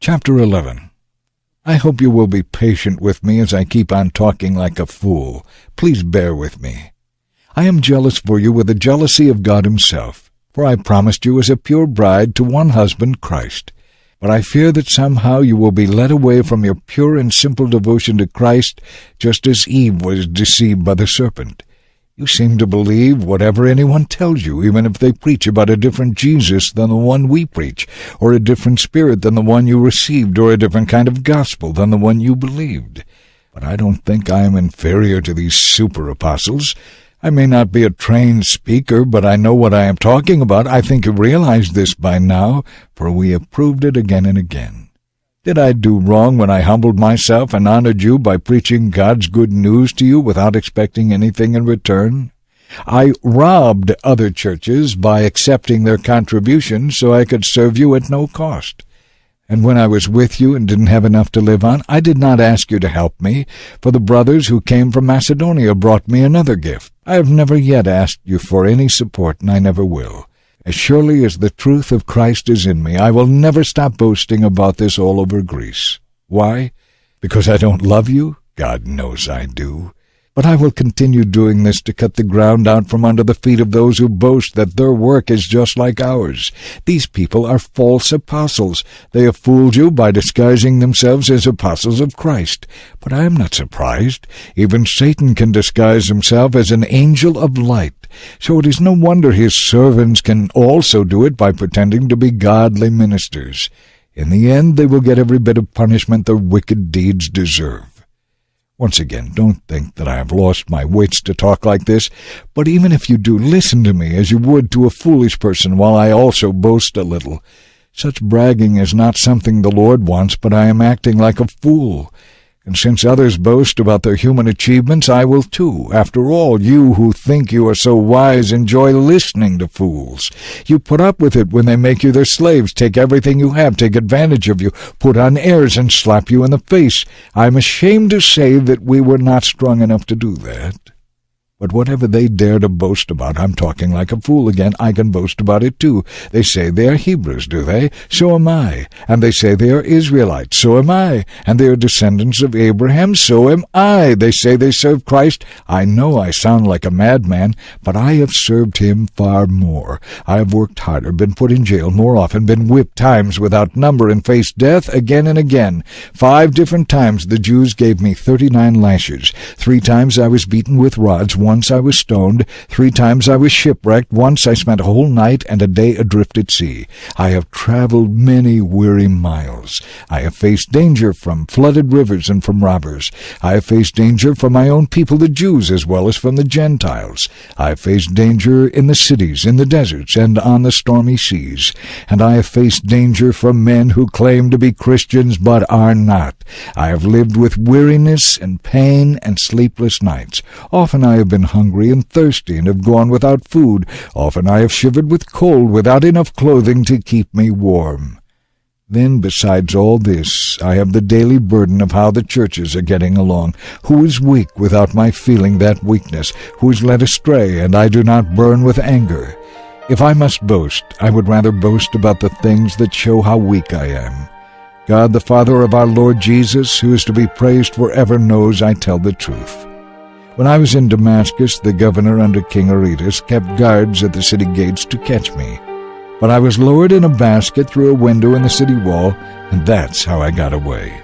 Chapter 11. I hope you will be patient with me as I keep on talking like a fool. Please bear with me. I am jealous for you with the jealousy of God himself, for I promised you as a pure bride to one husband, Christ. But I fear that somehow you will be led away from your pure and simple devotion to Christ, just as Eve was deceived by the serpent. You seem to believe whatever anyone tells you, even if they preach about a different Jesus than the one we preach, or a different spirit than the one you received, or a different kind of gospel than the one you believed. But I don't think I am inferior to these super-apostles. I may not be a trained speaker, but I know what I am talking about. I think you realize this by now, for we have proved it again and again. Did I do wrong when I humbled myself and honored you by preaching God's good news to you without expecting anything in return? I robbed other churches by accepting their contributions so I could serve you at no cost. And when I was with you and didn't have enough to live on, I did not ask you to help me, for the brothers who came from Macedonia brought me another gift. I have never yet asked you for any support, and I never will. As surely as the truth of Christ is in me, I will never stop boasting about this all over Greece. Why? Because I don't love you? God knows I do. But I will continue doing this to cut the ground out from under the feet of those who boast that their work is just like ours. These people are false apostles. They have fooled you by disguising themselves as apostles of Christ. But I am not surprised. Even Satan can disguise himself as an angel of light. So it is no wonder his servants can also do it by pretending to be godly ministers. In the end, they will get every bit of punishment their wicked deeds deserve. Once again, don't think that I have lost my wits to talk like this, but even if you do, listen to me as you would to a foolish person while I also boast a little. Such bragging is not something the Lord wants, but I am acting like a fool. And since others boast about their human achievements, I will too. After all, you who think you are so wise enjoy listening to fools. You put up with it when they make you their slaves, take everything you have, take advantage of you, put on airs, and slap you in the face. I am ashamed to say that we were not strong enough to do that. But whatever they dare to boast about, I'm talking like a fool again, I can boast about it too. They say they are Hebrews, do they? So am I. And they say they are Israelites, so am I. And they are descendants of Abraham, so am I. They say they serve Christ. I know I sound like a madman, but I have served him far more. I have worked harder, been put in jail more often, been whipped times without number, and faced death again and again. 5 different times the Jews gave me 39 lashes. 3 times I was beaten with rods. Once I was stoned, 3 times I was shipwrecked, once I spent a whole night and a day adrift at sea. I have traveled many weary miles. I have faced danger from flooded rivers and from robbers. I have faced danger from my own people, the Jews, as well as from the Gentiles. I have faced danger in the cities, in the deserts, and on the stormy seas. And I have faced danger from men who claim to be Christians but are not. I have lived with weariness and pain and sleepless nights. Often I have been hungry and thirsty and have gone without food. Often I have shivered with cold without enough clothing to keep me warm. Then, besides all this, I have the daily burden of how the churches are getting along. Who is weak without my feeling that weakness? Who is led astray, and I do not burn with anger? If I must boast, I would rather boast about the things that show how weak I am. God, the Father of our Lord Jesus, who is to be praised forever, knows I tell the truth. When I was in Damascus, the governor under King Aretas kept guards at the city gates to catch me. But I was lowered in a basket through a window in the city wall, and that's how I got away.